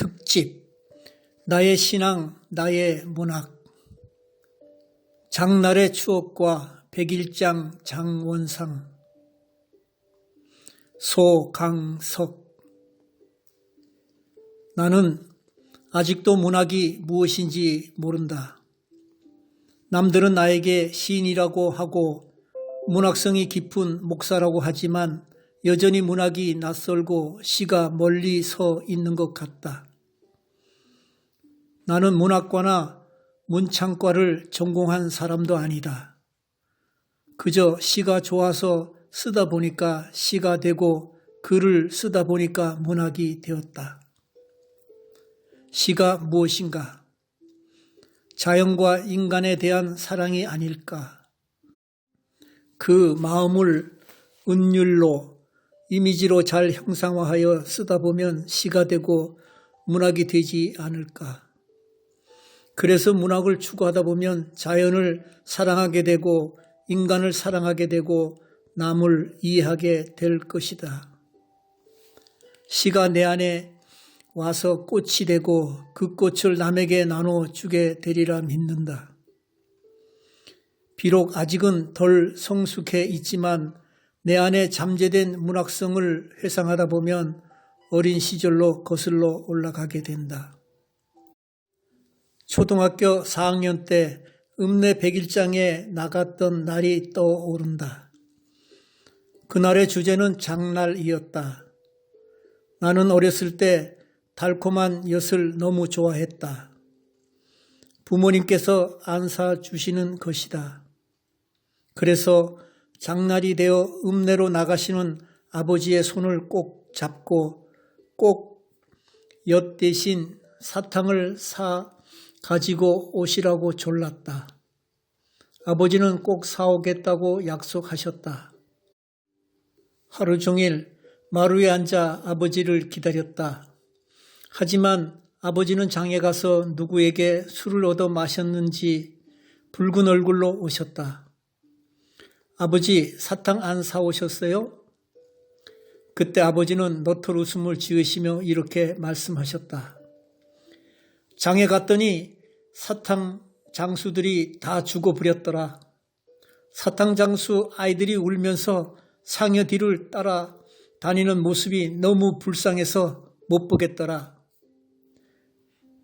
특집 나의 신앙, 나의 문학 장날의 추억과 백일장 장원상 소강석 나는 아직도 문학이 무엇인지 모른다. 남들은 나에게 시인이라고 하고 문학성이 깊은 목사라고 하지만 여전히 문학이 낯설고 시가 멀리 서 있는 것 같다. 나는 문학과나 문창과를 전공한 사람도 아니다. 그저 시가 좋아서 쓰다 보니까 시가 되고 글을 쓰다 보니까 문학이 되었다. 시가 무엇인가? 자연과 인간에 대한 사랑이 아닐까? 그 마음을 은율로, 이미지로 잘 형상화하여 쓰다 보면 시가 되고 문학이 되지 않을까? 그래서 문학을 추구하다 보면 자연을 사랑하게 되고 인간을 사랑하게 되고 남을 이해하게 될 것이다. 시가 내 안에 와서 꽃이 되고 그 꽃을 남에게 나눠주게 되리라 믿는다. 비록 아직은 덜 성숙해 있지만 내 안에 잠재된 문학성을 회상하다 보면 어린 시절로 거슬러 올라가게 된다. 초등학교 4학년 때 읍내 백일장에 나갔던 날이 떠오른다. 그날의 주제는 장날이었다. 나는 어렸을 때 달콤한 엿을 너무 좋아했다. 부모님께서 안 사주시는 것이다. 그래서 장날이 되어 읍내로 나가시는 아버지의 손을 꼭 잡고 꼭 엿 대신 사탕을 사 가지고 오시라고 졸랐다. 아버지는 꼭 사오겠다고 약속하셨다. 하루 종일 마루에 앉아 아버지를 기다렸다. 하지만 아버지는 장에 가서 누구에게 술을 얻어 마셨는지 붉은 얼굴로 오셨다. 아버지, 사탕 안 사오셨어요? 그때 아버지는 너털 웃음을 지으시며 이렇게 말씀하셨다. 장에 갔더니 사탕 장수들이 다 죽어버렸더라. 사탕 장수 아이들이 울면서 상여 뒤를 따라 다니는 모습이 너무 불쌍해서 못 보겠더라.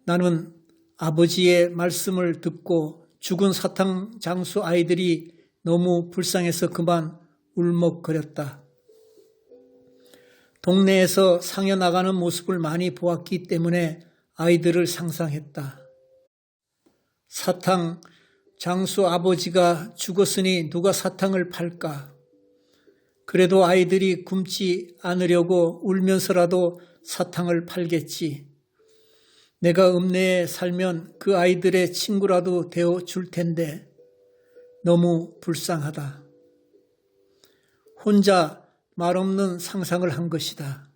나는 아버지의 말씀을 듣고 죽은 사탕 장수 아이들이 너무 불쌍해서 그만 울먹거렸다. 동네에서 상여 나가는 모습을 많이 보았기 때문에 아이들을 상상했다. 사탕 장수 아버지가 죽었으니 누가 사탕을 팔까? 그래도 아이들이 굶지 않으려고 울면서라도 사탕을 팔겠지. 내가 읍내에 살면 그 아이들의 친구라도 되어 줄 텐데 너무 불쌍하다. 혼자 말없는 상상을 한 것이다.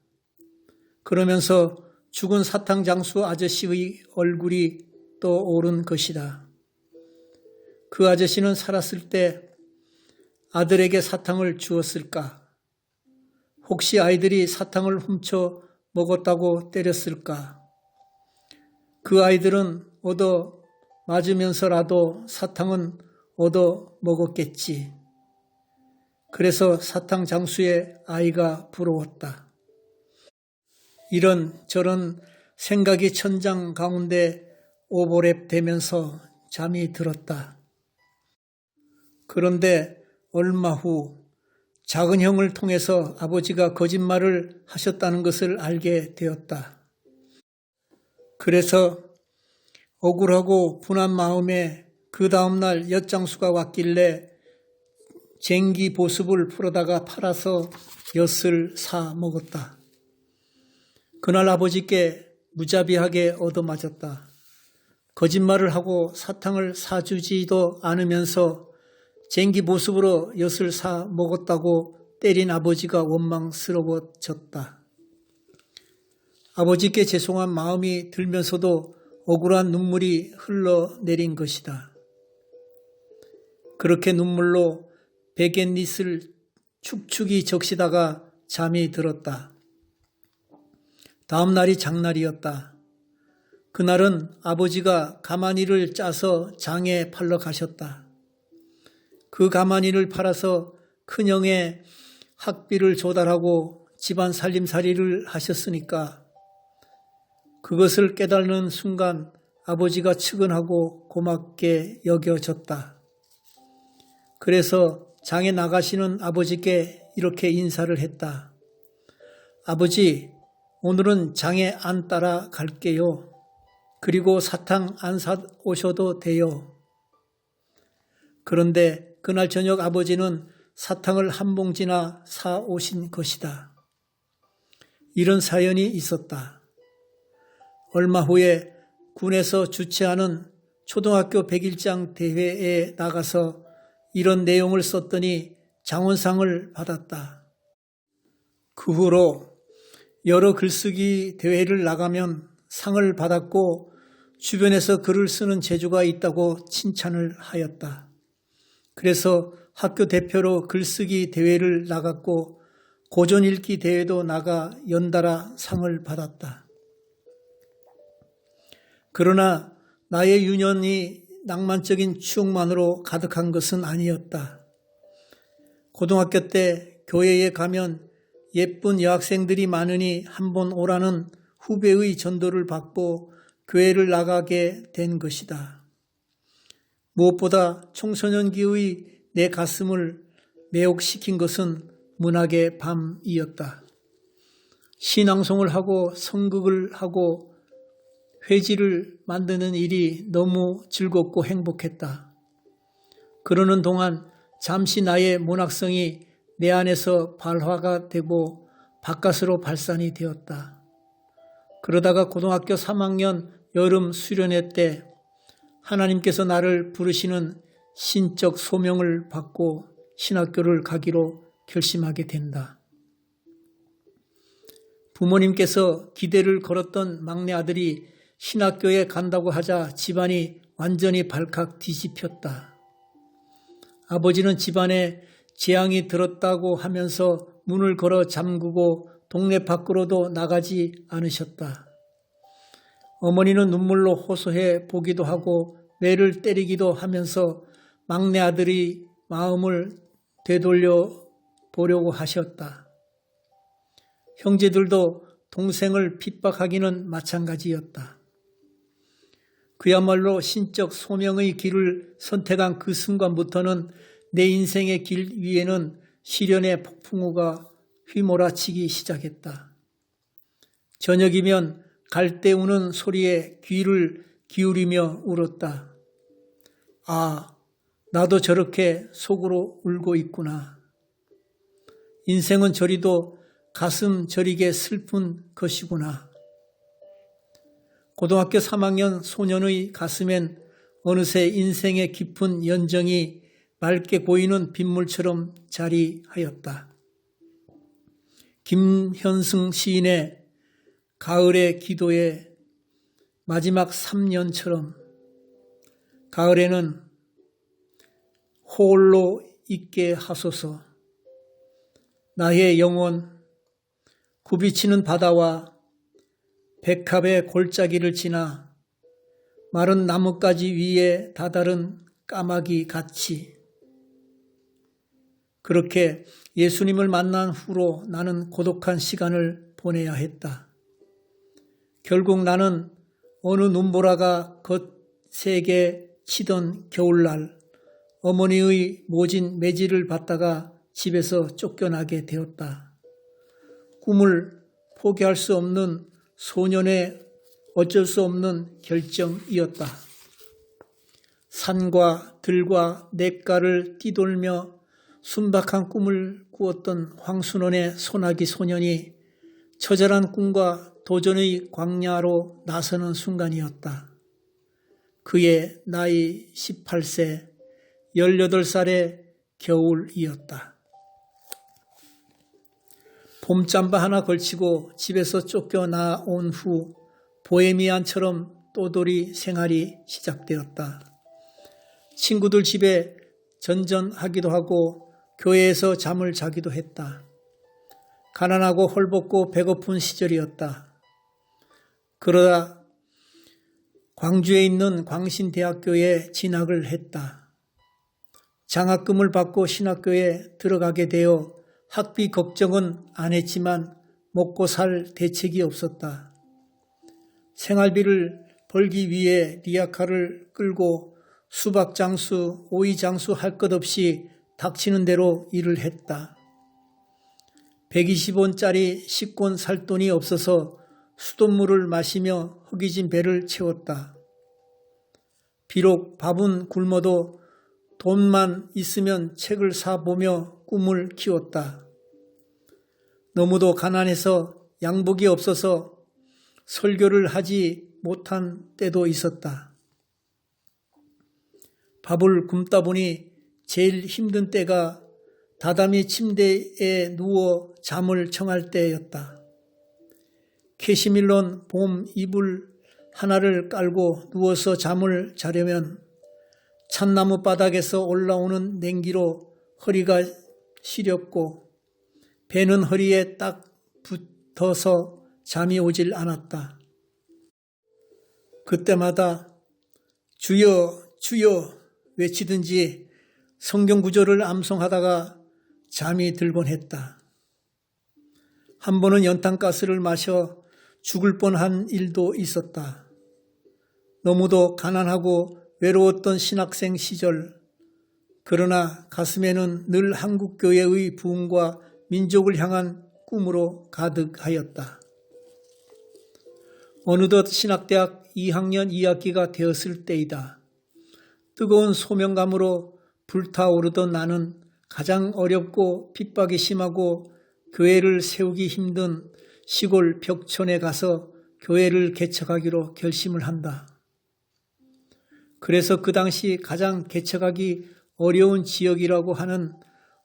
그러면서 죽은 사탕 장수 아저씨의 얼굴이 떠오른 것이다. 그 아저씨는 살았을 때 아들에게 사탕을 주었을까? 혹시 아이들이 사탕을 훔쳐 먹었다고 때렸을까? 그 아이들은 얻어 맞으면서라도 사탕은 얻어 먹었겠지. 그래서 사탕 장수의 아이가 부러웠다. 이런 저런 생각이 천장 가운데 오버랩되면서 잠이 들었다. 그런데 얼마 후 작은 형을 통해서 아버지가 거짓말을 하셨다는 것을 알게 되었다. 그래서 억울하고 분한 마음에 그 다음날 엿장수가 왔길래 쟁기 보습을 풀어다가 팔아서 엿을 사 먹었다. 그날 아버지께 무자비하게 얻어맞았다. 거짓말을 하고 사탕을 사주지도 않으면서 쟁기 보습으로 엿을 사 먹었다고 때린 아버지가 원망스러워졌다. 아버지께 죄송한 마음이 들면서도 억울한 눈물이 흘러내린 것이다. 그렇게 눈물로 베갯닛을 축축이 적시다가 잠이 들었다. 다음 날이 장날이었다. 그날은 아버지가 가마니를 짜서 장에 팔러 가셨다. 그 가마니를 팔아서 큰형의 학비를 조달하고 집안 살림살이를 하셨으니까 그것을 깨달는 순간 아버지가 측은하고 고맙게 여겨졌다. 그래서 장에 나가시는 아버지께 이렇게 인사를 했다. 아버지, 오늘은 장에 안 따라 갈게요. 그리고 사탕 안 사 오셔도 돼요. 그런데 그날 저녁 아버지는 사탕을 한 봉지나 사 오신 것이다. 이런 사연이 있었다. 얼마 후에 군에서 주최하는 초등학교 백일장 대회에 나가서 이런 내용을 썼더니 장원상을 받았다. 그 후로 여러 글쓰기 대회를 나가면 상을 받았고 주변에서 글을 쓰는 재주가 있다고 칭찬을 하였다. 그래서 학교 대표로 글쓰기 대회를 나갔고 고전 읽기 대회도 나가 연달아 상을 받았다. 그러나 나의 유년이 낭만적인 추억만으로 가득한 것은 아니었다. 고등학교 때 교회에 가면 예쁜 여학생들이 많으니 한번 오라는 후배의 전도를 받고 교회를 나가게 된 것이다. 무엇보다 청소년기의 내 가슴을 매혹시킨 것은 문학의 밤이었다. 신앙송을 하고 성극을 하고 회지를 만드는 일이 너무 즐겁고 행복했다. 그러는 동안 잠시 나의 문학성이 내 안에서 발화가 되고 바깥으로 발산이 되었다. 그러다가 고등학교 3학년 여름 수련회 때 하나님께서 나를 부르시는 신적 소명을 받고 신학교를 가기로 결심하게 된다. 부모님께서 기대를 걸었던 막내 아들이 신학교에 간다고 하자 집안이 완전히 발칵 뒤집혔다. 아버지는 집안에 재앙이 들었다고 하면서 문을 걸어 잠그고 동네 밖으로도 나가지 않으셨다. 어머니는 눈물로 호소해 보기도 하고 매를 때리기도 하면서 막내 아들이 마음을 되돌려 보려고 하셨다. 형제들도 동생을 핍박하기는 마찬가지였다. 그야말로 신적 소명의 길을 선택한 그 순간부터는 내 인생의 길 위에는 시련의 폭풍우가 휘몰아치기 시작했다. 저녁이면 갈대 우는 소리에 귀를 기울이며 울었다. 아, 나도 저렇게 속으로 울고 있구나. 인생은 저리도 가슴 저리게 슬픈 것이구나. 고등학교 3학년 소년의 가슴엔 어느새 인생의 깊은 연정이 맑게 보이는 빗물처럼 자리하였다. 김현승 시인의 가을의 기도의 마지막 3년처럼 가을에는 홀로 있게 하소서. 나의 영혼 굽이치는 바다와 백합의 골짜기를 지나 마른 나뭇가지 위에 다다른 까마귀 같이. 그렇게 예수님을 만난 후로 나는 고독한 시간을 보내야 했다. 결국 나는 어느 눈보라가 거세게 치던 겨울날 어머니의 모진 매질을 받다가 집에서 쫓겨나게 되었다. 꿈을 포기할 수 없는 소년의 어쩔 수 없는 결정이었다. 산과 들과 냇가를 뛰돌며 순박한 꿈을 꾸었던 황순원의 소나기 소년이 처절한 꿈과 도전의 광야로 나서는 순간이었다. 그의 나이 18세, 18살의 겨울이었다. 봄잠바 하나 걸치고 집에서 쫓겨나온 후 보헤미안처럼 또돌이 생활이 시작되었다. 친구들 집에 전전하기도 하고 교회에서 잠을 자기도 했다. 가난하고 헐벗고 배고픈 시절이었다. 그러다 광주에 있는 광신대학교에 진학을 했다. 장학금을 받고 신학교에 들어가게 되어 학비 걱정은 안 했지만 먹고 살 대책이 없었다. 생활비를 벌기 위해 리아카를 끌고 수박 장수, 오이 장수 할 것 없이 닥치는 대로 일을 했다. 120원짜리 식권 살 돈이 없어서 수돗물을 마시며 허기진 배를 채웠다. 비록 밥은 굶어도 돈만 있으면 책을 사보며 꿈을 키웠다. 너무도 가난해서 양복이 없어서 설교를 하지 못한 때도 있었다. 밥을 굶다 보니 제일 힘든 때가 다다미 침대에 누워 잠을 청할 때였다. 캐시밀론 봄 이불 하나를 깔고 누워서 잠을 자려면 참나무 바닥에서 올라오는 냉기로 허리가 시렸고 배는 허리에 딱 붙어서 잠이 오질 않았다. 그때마다 주여 주여 외치든지 성경 구절을 암송하다가 잠이 들곤 했다. 한 번은 연탄가스를 마셔 죽을 뻔한 일도 있었다. 너무도 가난하고 외로웠던 신학생 시절, 그러나 가슴에는 늘 한국교회의 부흥과 민족을 향한 꿈으로 가득하였다. 어느덧 신학대학 2학년 2학기가 되었을 때이다. 뜨거운 소명감으로 불타오르던 나는 가장 어렵고 핍박이 심하고 교회를 세우기 힘든 시골 벽촌에 가서 교회를 개척하기로 결심을 한다. 그래서 그 당시 가장 개척하기 어려운 지역이라고 하는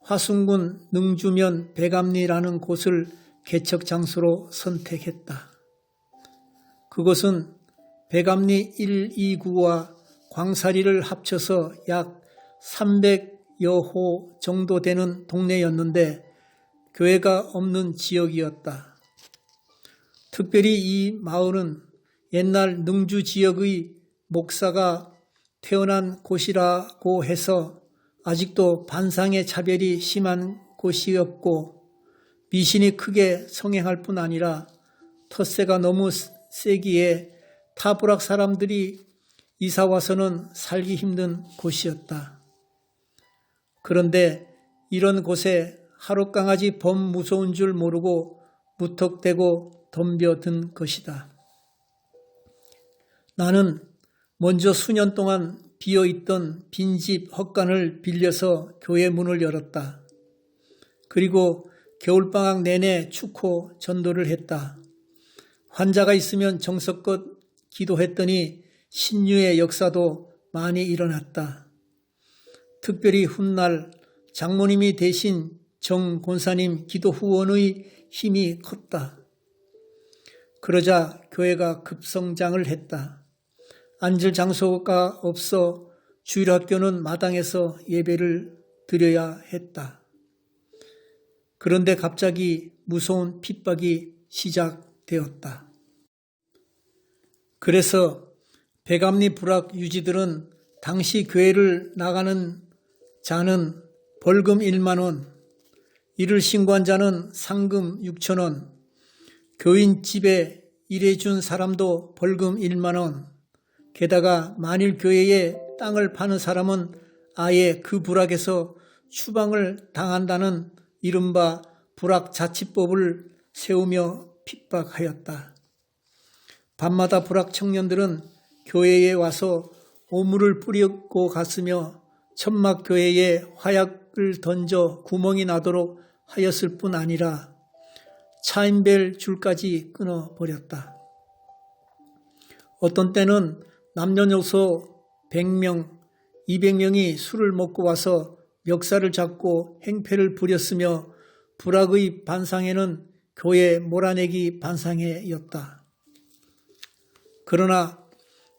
화순군 능주면 백암리라는 곳을 개척 장소로 선택했다. 그곳은 백암리 1, 2구와 광사리를 합쳐서 약 300여 호 정도 되는 동네였는데 교회가 없는 지역이었다. 특별히 이 마을은 옛날 능주 지역의 목사가 태어난 곳이라고 해서 아직도 반상의 차별이 심한 곳이었고 미신이 크게 성행할 뿐 아니라 텃세가 너무 세기에 타부락 사람들이 이사와서는 살기 힘든 곳이었다. 그런데 이런 곳에 하룻강아지 범 무서운 줄 모르고 무턱대고 덤벼든 것이다. 나는 먼저 수년 동안 비어있던 빈집 헛간을 빌려서 교회 문을 열었다. 그리고 겨울방학 내내 축호 전도를 했다. 환자가 있으면 정성껏 기도했더니 신유의 역사도 많이 일어났다. 특별히 훗날 장모님이 대신 정 권사님 기도 후원의 힘이 컸다. 그러자 교회가 급성장을 했다. 앉을 장소가 없어 주일학교는 마당에서 예배를 드려야 했다. 그런데 갑자기 무서운 핍박이 시작되었다. 그래서 백암리 불학 유지들은 당시 교회를 나가는 자는 벌금 1만 원, 이를 신고한 자는 상금 6천 원, 교인 집에 일해준 사람도 벌금 1만 원, 게다가 만일 교회에 땅을 파는 사람은 아예 그 불학에서 추방을 당한다는 이른바 불학자치법을 세우며 핍박하였다. 밤마다 불학 청년들은 교회에 와서 오물을 뿌리고 갔으며 천막교회에 화약을 던져 구멍이 나도록 하였을 뿐 아니라 차인벨 줄까지 끊어버렸다. 어떤 때는 남녀노소 100명, 200명이 술을 먹고 와서 멱살을 잡고 행패를 부렸으며 불학의 반상회는 교회 몰아내기 반상회였다. 그러나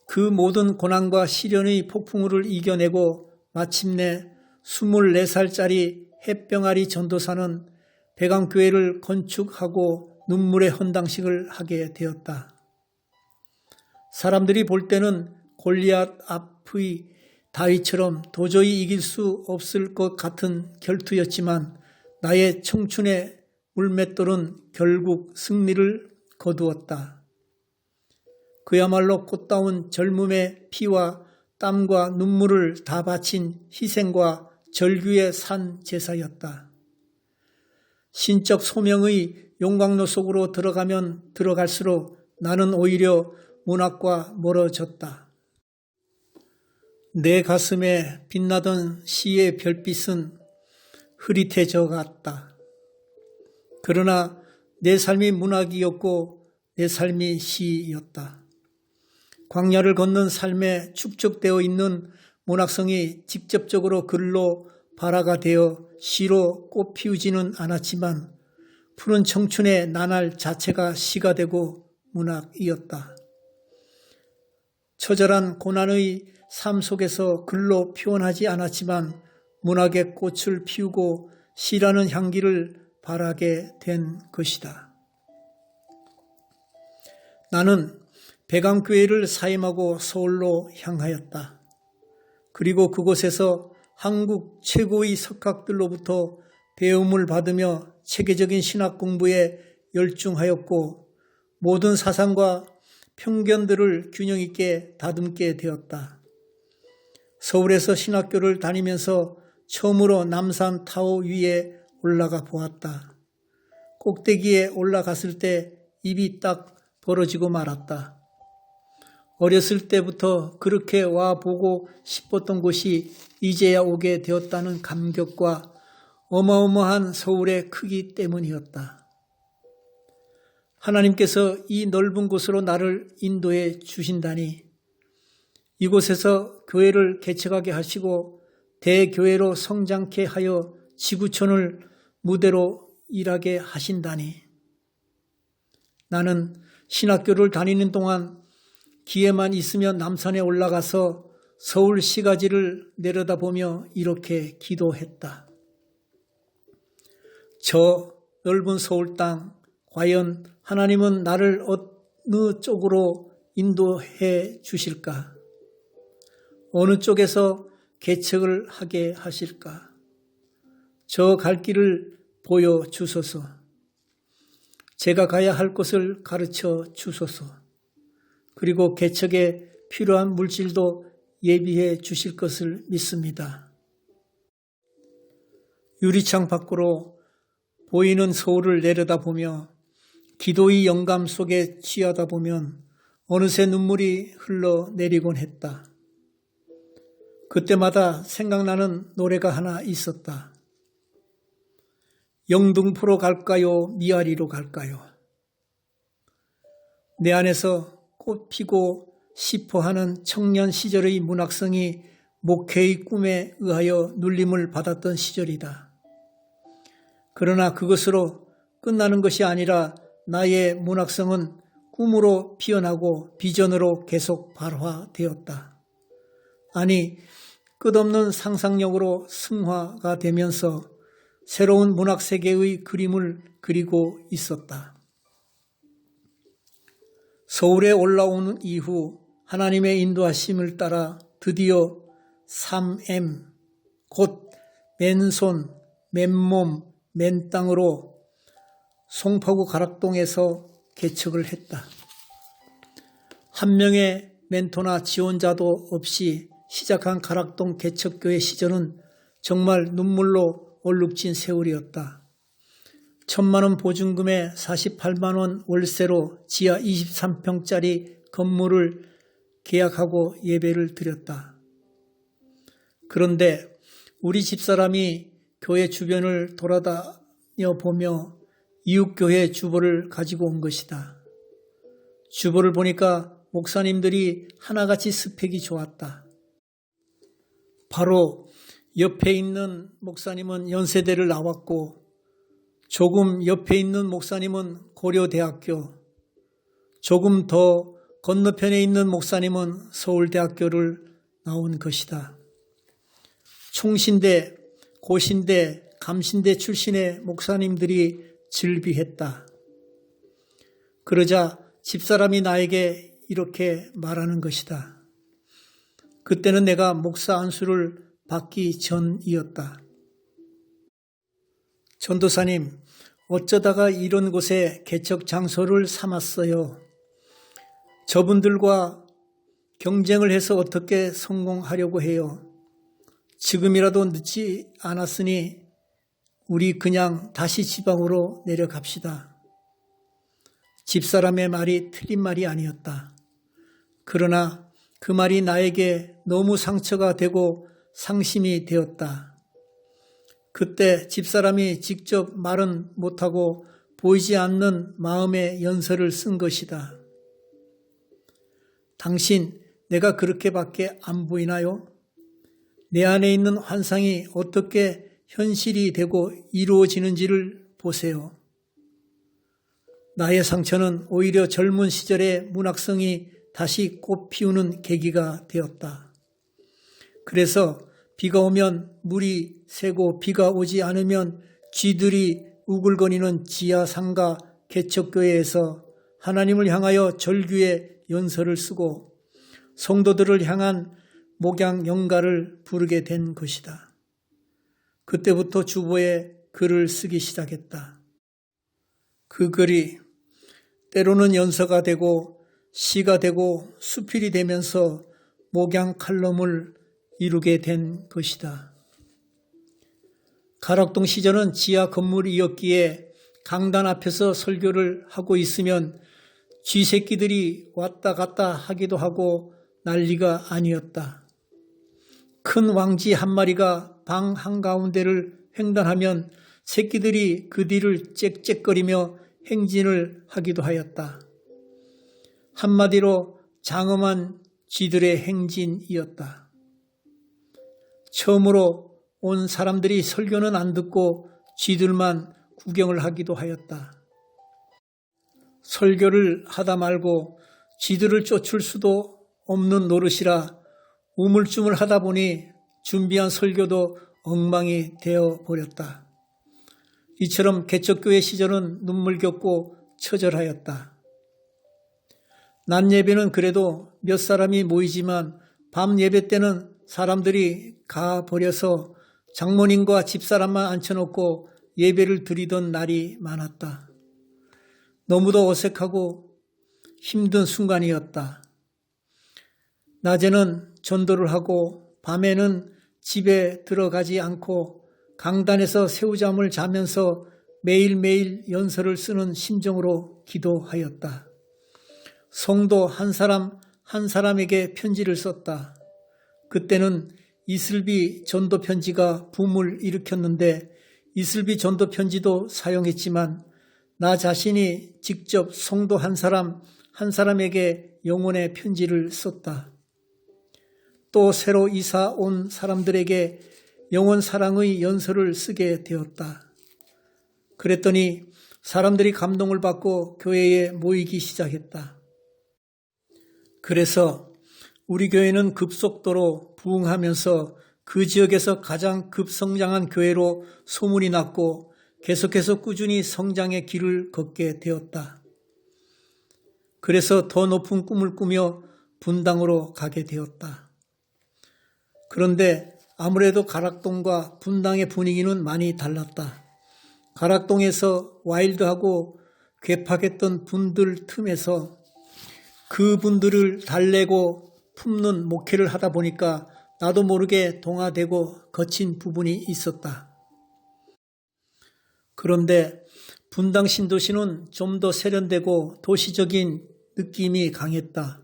그 모든 고난과 시련의 폭풍우를 이겨내고 마침내 24살짜리 햇병아리 전도사는 백암교회를 건축하고 눈물의 헌당식을 하게 되었다. 사람들이 볼 때는 골리앗 앞의 다윗처럼 도저히 이길 수 없을 것 같은 결투였지만 나의 청춘의 물맷돌은 결국 승리를 거두었다. 그야말로 꽃다운 젊음의 피와 땀과 눈물을 다 바친 희생과 절규의 산 제사였다. 신적 소명의 용광로 속으로 들어가면 들어갈수록 나는 오히려 문학과 멀어졌다. 내 가슴에 빛나던 시의 별빛은 흐릿해져 갔다. 그러나 내 삶이 문학이었고 내 삶이 시였다. 광야를 걷는 삶에 축적되어 있는 문학성이 직접적으로 글로 발화가 되어 시로 꽃 피우지는 않았지만 푸른 청춘의 나날 자체가 시가 되고 문학이었다. 처절한 고난의 삶 속에서 글로 표현하지 않았지만 문학의 꽃을 피우고 시라는 향기를 발하게 된 것이다. 나는 백암교회를 사임하고 서울로 향하였다. 그리고 그곳에서 한국 최고의 석학들로부터 배움을 받으며 체계적인 신학 공부에 열중하였고 모든 사상과 편견들을 균형 있게 다듬게 되었다. 서울에서 신학교를 다니면서 처음으로 남산 타워 위에 올라가 보았다. 꼭대기에 올라갔을 때 입이 딱 벌어지고 말았다. 어렸을 때부터 그렇게 와보고 싶었던 곳이 이제야 오게 되었다는 감격과 어마어마한 서울의 크기 때문이었다. 하나님께서 이 넓은 곳으로 나를 인도해 주신다니 이곳에서 교회를 개척하게 하시고 대교회로 성장케 하여 지구촌을 무대로 일하게 하신다니 나는 신학교를 다니는 동안 기회만 있으면 남산에 올라가서 서울 시가지를 내려다보며 이렇게 기도했다. 저 넓은 서울 땅, 과연 하나님은 나를 어느 쪽으로 인도해 주실까? 어느 쪽에서 개척을 하게 하실까? 저 갈 길을 보여주소서. 제가 가야 할 곳을 가르쳐 주소서. 그리고 개척에 필요한 물질도 예비해 주실 것을 믿습니다. 유리창 밖으로 보이는 서울을 내려다보며 기도의 영감 속에 취하다 보면 어느새 눈물이 흘러내리곤 했다. 그때마다 생각나는 노래가 하나 있었다. 영등포로 갈까요? 미아리로 갈까요? 내 안에서 꽃 피고 싶어하는 청년 시절의 문학성이 목회의 꿈에 의하여 눌림을 받았던 시절이다. 그러나 그것으로 끝나는 것이 아니라 나의 문학성은 꿈으로 피어나고 비전으로 계속 발화되었다. 아니, 끝없는 상상력으로 승화가 되면서 새로운 문학세계의 그림을 그리고 있었다. 서울에 올라오는 이후 하나님의 인도하심을 따라 드디어 3M, 곧 맨손, 맨몸, 맨땅으로 송파구 가락동에서 개척을 했다. 한 명의 멘토나 지원자도 없이 시작한 가락동 개척교회 시절은 정말 눈물로 얼룩진 세월이었다. 1,000만원 보증금에 48만원 월세로 지하 23평짜리 건물을 계약하고 예배를 드렸다. 그런데 우리 집사람이 교회 주변을 돌아다녀 보며 이웃교회 주보를 가지고 온 것이다. 주보를 보니까 목사님들이 하나같이 스펙이 좋았다. 바로 옆에 있는 목사님은 연세대를 나왔고 조금 옆에 있는 목사님은 고려대학교, 조금 더 건너편에 있는 목사님은 서울대학교를 나온 것이다. 총신대, 고신대, 감신대 출신의 목사님들이 즐비했다. 그러자 집사람이 나에게 이렇게 말하는 것이다. 그때는 내가 목사 안수를 받기 전이었다. 전도사님, 어쩌다가 이런 곳에 개척 장소를 삼았어요. 저분들과 경쟁을 해서 어떻게 성공하려고 해요. 지금이라도 늦지 않았으니 우리 그냥 다시 지방으로 내려갑시다. 집사람의 말이 틀린 말이 아니었다. 그러나 그 말이 나에게 너무 상처가 되고 상심이 되었다. 그때 집사람이 직접 말은 못하고 보이지 않는 마음의 연설을 쓴 것이다. 당신, 내가 그렇게밖에 안 보이나요? 내 안에 있는 환상이 어떻게 현실이 되고 이루어지는지를 보세요. 나의 상처는 오히려 젊은 시절의 문학성이 다시 꽃 피우는 계기가 되었다. 그래서 비가 오면 물이 새고 비가 오지 않으면 쥐들이 우글거리는 지하상가 개척교회에서 하나님을 향하여 절규의 연설을 쓰고 성도들을 향한 목양 연가를 부르게 된 것이다. 그때부터 주보에 글을 쓰기 시작했다. 그 글이 때로는 연서가 되고 시가 되고 수필이 되면서 목양 칼럼을 이루게 된 것이다. 가락동 시절은 지하 건물이었기에 강단 앞에서 설교를 하고 있으면 쥐새끼들이 왔다 갔다 하기도 하고 난리가 아니었다. 큰 왕쥐 한 마리가 방 한가운데를 횡단하면 새끼들이 그 뒤를 짹짹거리며 행진을 하기도 하였다. 한마디로 장엄한 쥐들의 행진이었다. 처음으로 온 사람들이 설교는 안 듣고 쥐들만 구경을 하기도 하였다. 설교를 하다 말고 쥐들을 쫓을 수도 없는 노릇이라 우물쭈물 하다 보니 준비한 설교도 엉망이 되어 버렸다. 이처럼 개척교회 시절은 눈물겹고 처절하였다. 낮 예배는 그래도 몇 사람이 모이지만 밤 예배 때는 사람들이 가버려서 장모님과 집사람만 앉혀놓고 예배를 드리던 날이 많았다. 너무도 어색하고 힘든 순간이었다. 낮에는 전도를 하고 밤에는 집에 들어가지 않고 강단에서 새우잠을 자면서 매일매일 연설을 쓰는 심정으로 기도하였다. 성도 한 사람 한 사람에게 편지를 썼다. 그때는 이슬비 전도 편지가 붐을 일으켰는데 이슬비 전도 편지도 사용했지만 나 자신이 직접 성도 한 사람 한 사람에게 영혼의 편지를 썼다. 또 새로 이사 온 사람들에게 영혼 사랑의 연설을 쓰게 되었다. 그랬더니 사람들이 감동을 받고 교회에 모이기 시작했다. 그래서 우리 교회는 급속도로 부흥하면서 그 지역에서 가장 급성장한 교회로 소문이 났고 계속해서 꾸준히 성장의 길을 걷게 되었다. 그래서 더 높은 꿈을 꾸며 분당으로 가게 되었다. 그런데 아무래도 가락동과 분당의 분위기는 많이 달랐다. 가락동에서 와일드하고 괴팍했던 분들 틈에서 그분들을 달래고 품는 목회를 하다 보니까 나도 모르게 동화되고 거친 부분이 있었다. 그런데 분당 신도시는 좀 더 세련되고 도시적인 느낌이 강했다.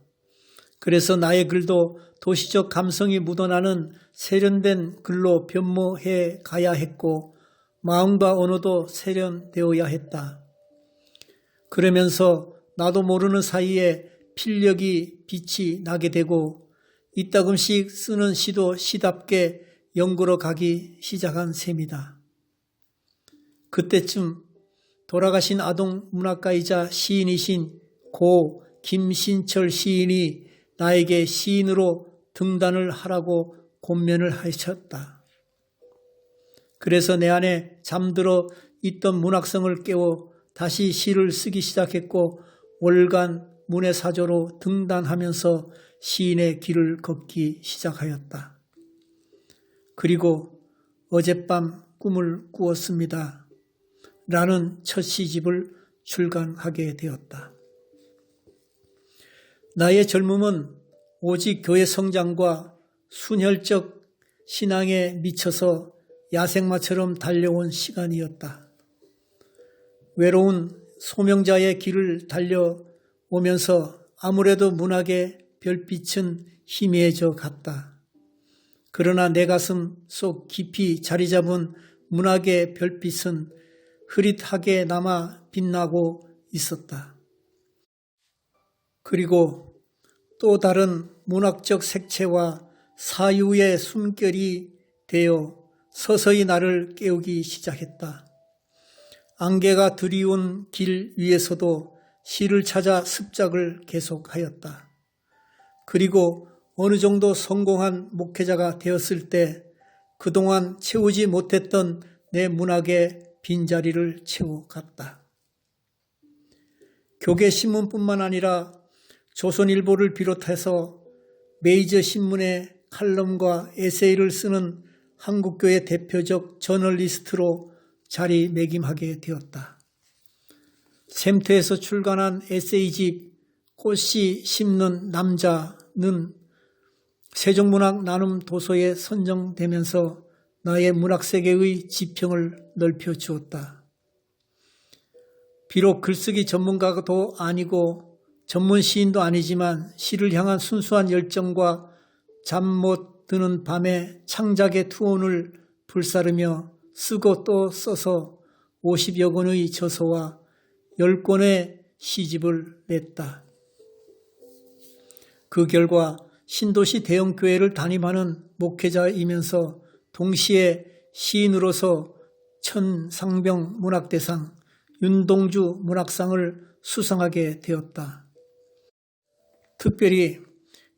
그래서 나의 글도 도시적 감성이 묻어나는 세련된 글로 변모해 가야 했고 마음과 언어도 세련되어야 했다. 그러면서 나도 모르는 사이에 필력이 빛이 나게 되고 이따금씩 쓰는 시도 시답게 연구로 가기 시작한 셈이다. 그때쯤 돌아가신 아동 문학가이자 시인이신 고 김신철 시인이 나에게 시인으로 등단을 하라고 권면을 하셨다. 그래서 내 안에 잠들어 있던 문학성을 깨워 다시 시를 쓰기 시작했고 월간 문해사조로 등단하면서 시인의 길을 걷기 시작하였다. 그리고 어젯밤 꿈을 꾸었습니다. 라는 첫 시집을 출간하게 되었다. 나의 젊음은 오직 교회 성장과 순혈적 신앙에 미쳐서 야생마처럼 달려온 시간이었다. 외로운 소명자의 길을 달려오면서 아무래도 문학의 별빛은 희미해져 갔다. 그러나 내 가슴 속 깊이 자리 잡은 문학의 별빛은 흐릿하게 남아 빛나고 있었다. 그리고 또 다른 문학적 색채와 사유의 숨결이 되어 서서히 나를 깨우기 시작했다. 안개가 드리운 길 위에서도 시를 찾아 습작을 계속하였다. 그리고 어느 정도 성공한 목회자가 되었을 때 그동안 채우지 못했던 내 문학의 빈자리를 채워갔다. 교계신문뿐만 아니라 조선일보를 비롯해서 메이저 신문의 칼럼과 에세이를 쓰는 한국교회 대표적 저널리스트로 자리매김하게 되었다. 샘터에서 출간한 에세이집 꽃씨 심는 남자는 세종문학 나눔 도서에 선정되면서 나의 문학세계의 지평을 넓혀주었다. 비록 글쓰기 전문가도 아니고 전문 시인도 아니지만 시를 향한 순수한 열정과 잠 못 드는 밤에 창작의 투혼을 불사르며 쓰고 또 써서 50여 권의 저서와 10권의 시집을 냈다. 그 결과 신도시 대형교회를 담임하는 목회자이면서 동시에 시인으로서 천상병 문학대상, 윤동주 문학상을 수상하게 되었다. 특별히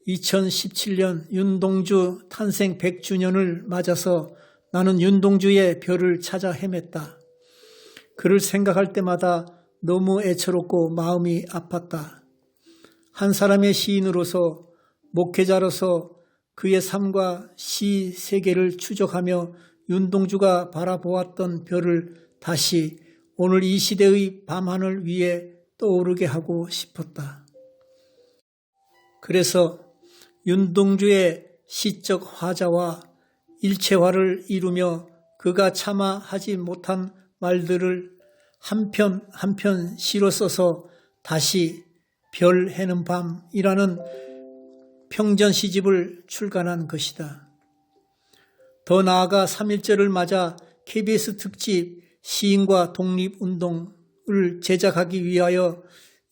2017년 윤동주 탄생 100주년을 맞아서 나는 윤동주의 별을 찾아 헤맸다. 그를 생각할 때마다 너무 애처롭고 마음이 아팠다. 한 사람의 시인으로서 목회자로서 그의 삶과 시 세계를 추적하며 윤동주가 바라보았던 별을 다시 오늘 이 시대의 밤하늘 위에 떠오르게 하고 싶었다. 그래서 윤동주의 시적 화자와 일체화를 이루며 그가 차마 하지 못한 말들을 한 편 한 편 시로 써서 다시 별 해는 밤이라는 평전 시집을 출간한 것이다. 더 나아가 3.1절을 맞아 KBS 특집 시인과 독립운동을 제작하기 위하여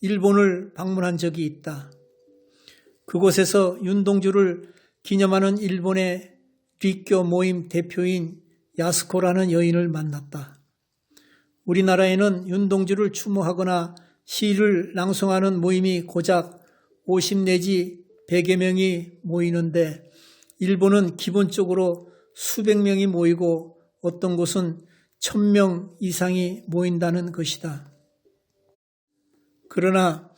일본을 방문한 적이 있다. 그곳에서 윤동주를 기념하는 일본의 리교 모임 대표인 야스코라는 여인을 만났다. 우리나라에는 윤동주를 추모하거나 시를 낭송하는 모임이 고작 50 내지 100여 명이 모이는데 일본은 기본적으로 수백 명이 모이고 어떤 곳은 1000명 이상이 모인다는 것이다. 그러나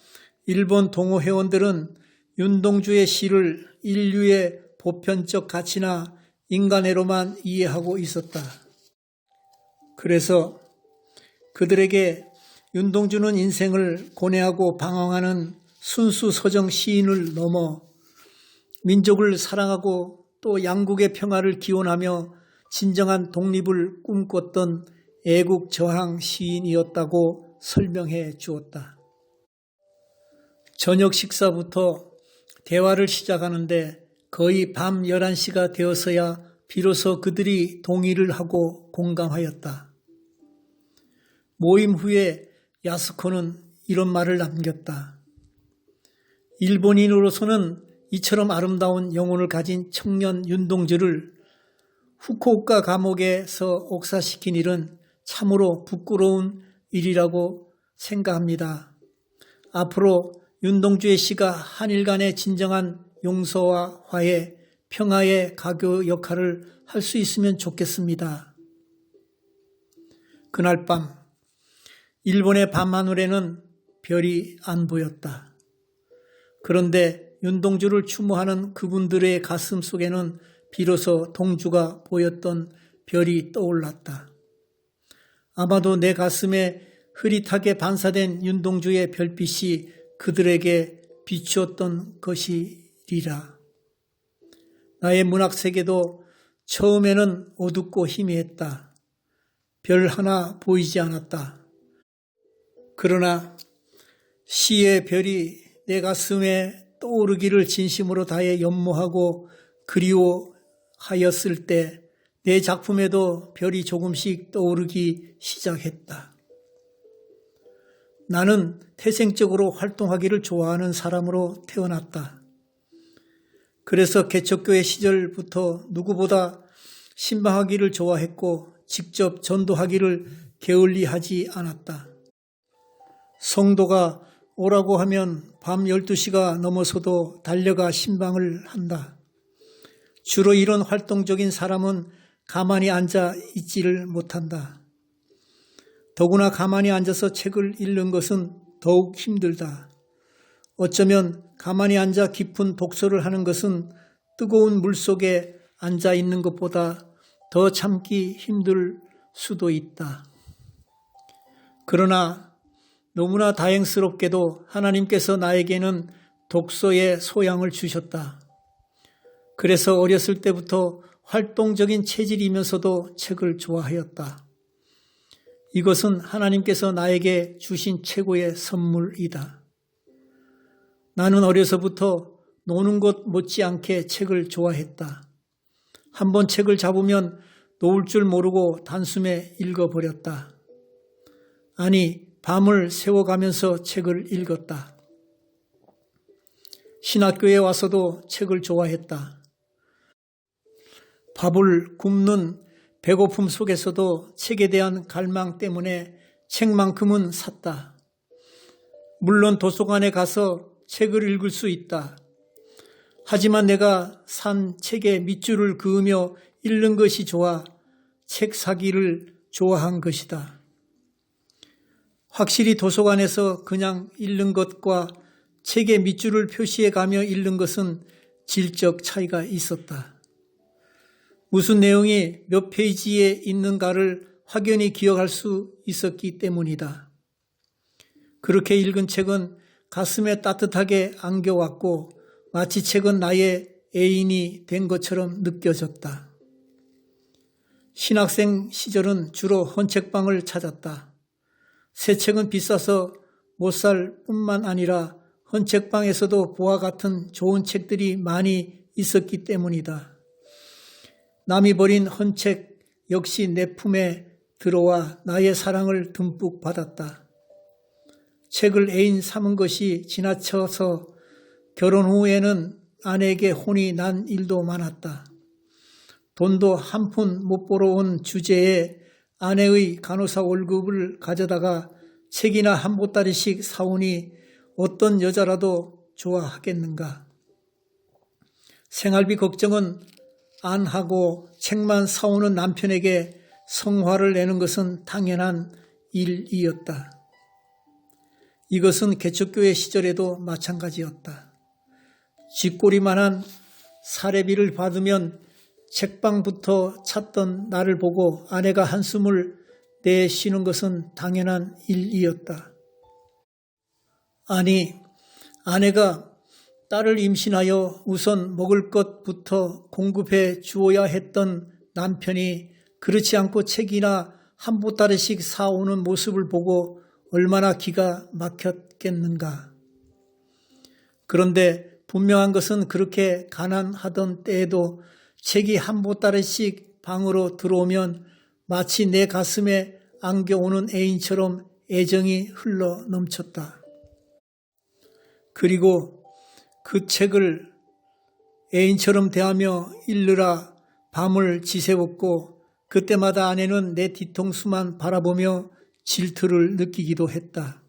일본 동호회원들은 윤동주의 시를 인류의 보편적 가치나 인간애로만 이해하고 있었다. 그래서 그들에게 윤동주는 인생을 고뇌하고 방황하는 순수 서정 시인을 넘어 민족을 사랑하고 또 양국의 평화를 기원하며 진정한 독립을 꿈꿨던 애국 저항 시인이었다고 설명해 주었다. 저녁 식사부터 대화를 시작하는데 거의 밤 11시가 되어서야 비로소 그들이 동의를 하고 공감하였다. 모임 후에 야스코는 이런 말을 남겼다. 일본인으로서는 이처럼 아름다운 영혼을 가진 청년 윤동주를 후쿠오카 감옥에서 옥사시킨 일은 참으로 부끄러운 일이라고 생각합니다. 앞으로 윤동주의 시가 한일 간의 진정한 용서와 화해, 평화의 가교 역할을 할 수 있으면 좋겠습니다. 그날 밤 일본의 밤하늘에는 별이 안 보였다. 그런데 윤동주를 추모하는 그분들의 가슴 속에는 비로소 동주가 보였던 별이 떠올랐다. 아마도 내 가슴에 흐릿하게 반사된 윤동주의 별빛이 그들에게 비추었던 것이리라. 나의 문학 세계도 처음에는 어둡고 희미했다. 별 하나 보이지 않았다. 그러나 시의 별이 내 가슴에 떠오르기를 진심으로 다해 연모하고 그리워하였을 때 내 작품에도 별이 조금씩 떠오르기 시작했다. 나는 태생적으로 활동하기를 좋아하는 사람으로 태어났다. 그래서 개척교회 시절부터 누구보다 신방하기를 좋아했고 직접 전도하기를 게을리하지 않았다. 성도가 오라고 하면 밤 12시가 넘어서도 달려가 신방을 한다. 주로 이런 활동적인 사람은 가만히 앉아 있지를 못한다. 더구나 가만히 앉아서 책을 읽는 것은 더욱 힘들다. 어쩌면 가만히 앉아 깊은 독서를 하는 것은 뜨거운 물 속에 앉아 있는 것보다 더 참기 힘들 수도 있다. 그러나 너무나 다행스럽게도 하나님께서 나에게는 독서의 소양을 주셨다. 그래서 어렸을 때부터 활동적인 체질이면서도 책을 좋아하였다. 이것은 하나님께서 나에게 주신 최고의 선물이다. 나는 어려서부터 노는 것 못지않게 책을 좋아했다. 한번 책을 잡으면 놓을 줄 모르고 단숨에 읽어버렸다. 아니, 밤을 새워가면서 책을 읽었다. 신학교에 와서도 책을 좋아했다. 밥을 굶는 배고픔 속에서도 책에 대한 갈망 때문에 책만큼은 샀다. 물론 도서관에 가서 책을 읽을 수 있다. 하지만 내가 산 책의 밑줄을 그으며 읽는 것이 좋아 책 사기를 좋아한 것이다. 확실히 도서관에서 그냥 읽는 것과 책의 밑줄을 표시해 가며 읽는 것은 질적 차이가 있었다. 무슨 내용이 몇 페이지에 있는가를 확연히 기억할 수 있었기 때문이다. 그렇게 읽은 책은 가슴에 따뜻하게 안겨왔고 마치 책은 나의 애인이 된 것처럼 느껴졌다. 신학생 시절은 주로 헌책방을 찾았다. 새 책은 비싸서 못 살 뿐만 아니라 헌책방에서도 보와 같은 좋은 책들이 많이 있었기 때문이다. 남이 버린 헌책 역시 내 품에 들어와 나의 사랑을 듬뿍 받았다. 책을 애인 삼은 것이 지나쳐서 결혼 후에는 아내에게 혼이 난 일도 많았다. 돈도 한 푼 못 벌어온 주제에 아내의 간호사 월급을 가져다가 책이나 한 보따리씩 사오니 어떤 여자라도 좋아하겠는가. 생활비 걱정은 안 하고 책만 사오는 남편에게 성화를 내는 것은 당연한 일이었다. 이것은 개척교회 시절에도 마찬가지였다. 쥐꼬리만한 사례비를 받으면 책방부터 찾던 나를 보고 아내가 한숨을 내쉬는 것은 당연한 일이었다. 아니, 아내가 딸을 임신하여 우선 먹을 것부터 공급해 주어야 했던 남편이 그렇지 않고 책이나 한 보따리씩 사오는 모습을 보고 얼마나 기가 막혔겠는가. 그런데 분명한 것은 그렇게 가난하던 때에도 책이 한 보따리씩 방으로 들어오면 마치 내 가슴에 안겨오는 애인처럼 애정이 흘러 넘쳤다. 그리고 그 책을 애인처럼 대하며 읽느라 밤을 지새웠고 그때마다 아내는 내 뒤통수만 바라보며 질투를 느끼기도 했다.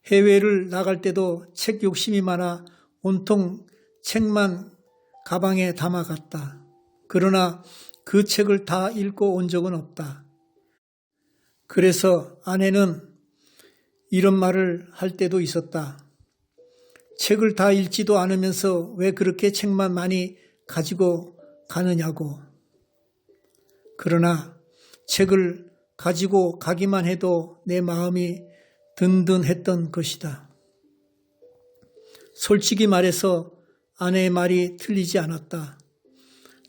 해외를 나갈 때도 책 욕심이 많아 온통 책만 가방에 담아갔다. 그러나 그 책을 다 읽고 온 적은 없다. 그래서 아내는 이런 말을 할 때도 있었다. 책을 다 읽지도 않으면서 왜 그렇게 책만 많이 가지고 가느냐고. 그러나 책을 가지고 가기만 해도 내 마음이 든든했던 것이다. 솔직히 말해서 아내의 말이 틀리지 않았다.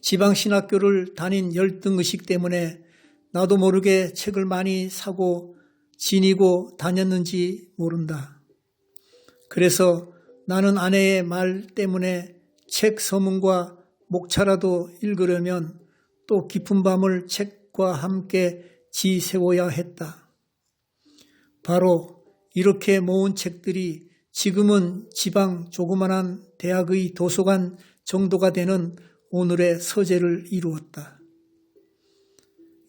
지방신학교를 다닌 열등의식 때문에 나도 모르게 책을 많이 사고 지니고 다녔는지 모른다. 그래서 나는 아내의 말 때문에 책 서문과 목차라도 읽으려면 또 깊은 밤을 책과 함께 지새워야 했다. 바로 이렇게 모은 책들이 지금은 지방 조그만한 대학의 도서관 정도가 되는 오늘의 서재를 이루었다.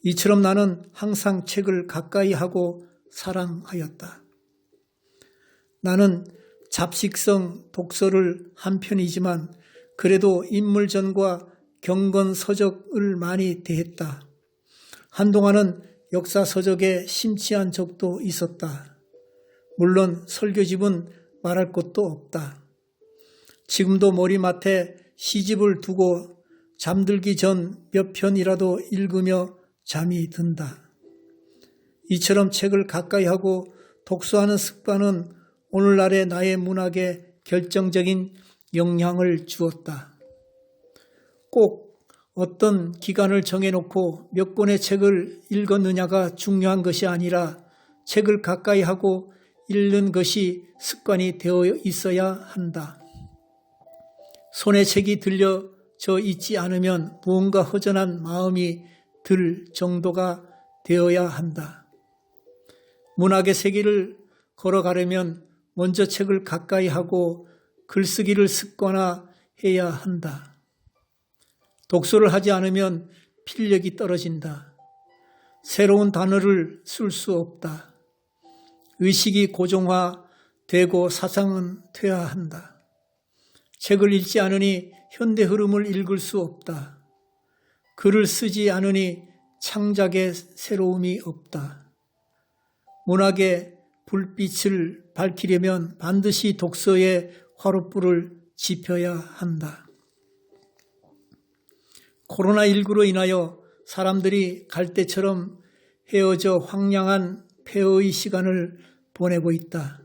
이처럼 나는 항상 책을 가까이 하고 사랑하였다. 나는 잡식성 독서를 한 편이지만 그래도 인물전과 경건서적을 많이 대했다. 한동안은 역사서적에 심취한 적도 있었다. 물론 설교집은 말할 것도 없다. 지금도 머리맡에 시집을 두고 잠들기 전 몇 편이라도 읽으며 잠이 든다. 이처럼 책을 가까이 하고 독서하는 습관은 오늘날의 나의 문학에 결정적인 영향을 주었다. 꼭 어떤 기간을 정해놓고 몇 권의 책을 읽었느냐가 중요한 것이 아니라 책을 가까이 하고 읽는 것이 습관이 되어 있어야 한다. 손에 책이 들려져 있지 않으면 무언가 허전한 마음이 들 정도가 되어야 한다. 문학의 세계를 걸어가려면 먼저 책을 가까이 하고 글쓰기를 습관화해야 한다. 독서를 하지 않으면 필력이 떨어진다. 새로운 단어를 쓸 수 없다. 의식이 고정화되고 사상은 퇴화한다. 책을 읽지 않으니 현대 흐름을 읽을 수 없다. 글을 쓰지 않으니 창작의 새로움이 없다. 문학의 불빛을 밝히려면 반드시 독서의 화롯불을 지펴야 한다. 코로나19로 인하여 사람들이 갈대처럼 헤어져 황량한 폐허의 시간을 보내고 있다.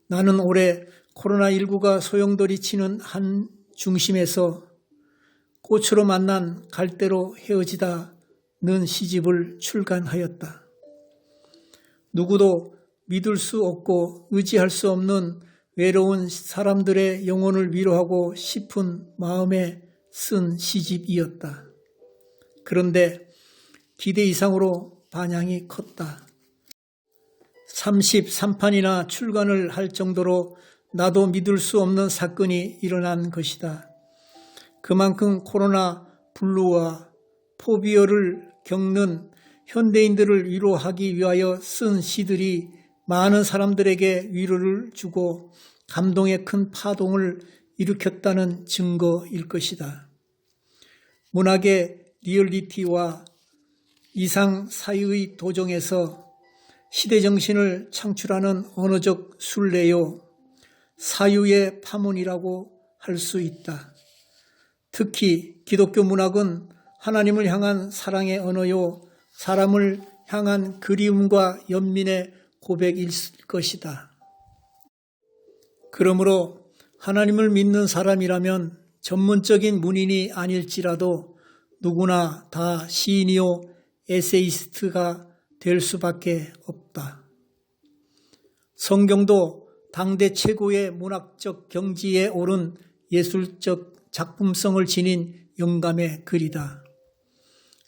나는 올해 코로나19가 소용돌이 치는 한 중심에서 꽃으로 만난 갈대로 헤어지다는 시집을 출간하였다. 누구도 믿을 수 없고 의지할 수 없는 외로운 사람들의 영혼을 위로하고 싶은 마음에 쓴 시집이었다. 그런데 기대 이상으로 반향이 컸다. 33판이나 출간을 할 정도로 나도 믿을 수 없는 사건이 일어난 것이다. 그만큼 코로나 블루와 포비어를 겪는 현대인들을 위로하기 위하여 쓴 시들이 많은 사람들에게 위로를 주고 감동의 큰 파동을 일으켰다는 증거일 것이다. 문학의 리얼리티와 이상 사회의 도정에서 시대정신을 창출하는 언어적 순례요, 사유의 파문이라고 할 수 있다. 특히 기독교 문학은 하나님을 향한 사랑의 언어요, 사람을 향한 그리움과 연민의 고백일 것이다. 그러므로 하나님을 믿는 사람이라면 전문적인 문인이 아닐지라도 누구나 다 시인이요 에세이스트가 될 수밖에 없다. 성경도 당대 최고의 문학적 경지에 오른 예술적 작품성을 지닌 영감의 글이다.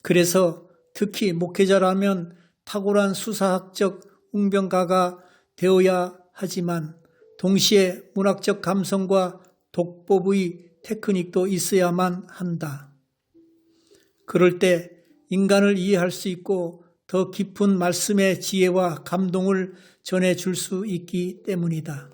그래서 특히 목회자라면 탁월한 수사학적 웅변가가 되어야 하지만 동시에 문학적 감성과 독법의 테크닉도 있어야만 한다. 그럴 때 인간을 이해할 수 있고 더 깊은 말씀의 지혜와 감동을 전해줄 수 있기 때문이다.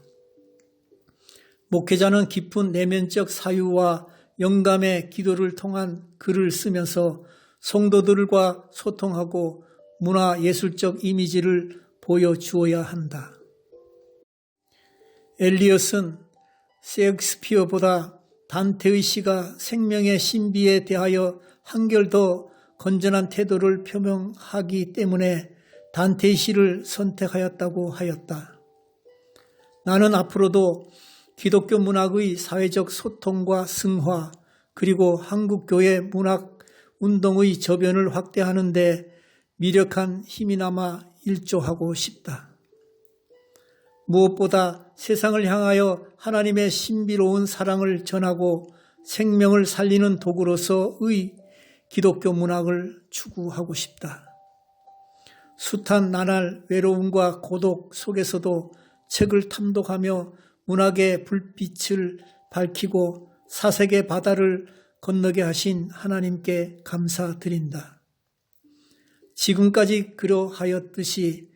목회자는 깊은 내면적 사유와 영감의 기도를 통한 글을 쓰면서 성도들과 소통하고 문화예술적 이미지를 보여주어야 한다. 엘리엇은 셰익스피어보다 단테의 시가 생명의 신비에 대하여 한결 더 건전한 태도를 표명하기 때문에 단테의 시를 선택하였다고 하였다. 나는 앞으로도 기독교 문학의 사회적 소통과 승화, 그리고 한국교회 문학 운동의 저변을 확대하는 데 미력한 힘이나마 일조하고 싶다. 무엇보다 세상을 향하여 하나님의 신비로운 사랑을 전하고 생명을 살리는 도구로서의 기독교 문학을 추구하고 싶다. 숱한 나날 외로움과 고독 속에서도 책을 탐독하며 문학의 불빛을 밝히고 사색의 바다를 건너게 하신 하나님께 감사드린다. 지금까지 그러하였듯이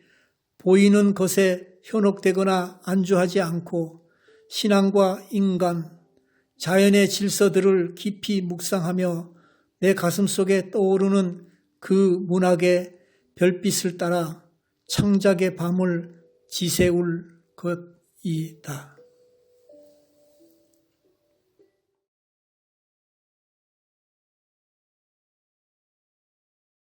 보이는 것에 현혹되거나 안주하지 않고 신앙과 인간, 자연의 질서들을 깊이 묵상하며 내 가슴 속에 떠오르는 그 문학의 별빛을 따라 창작의 밤을 지새울 것이다.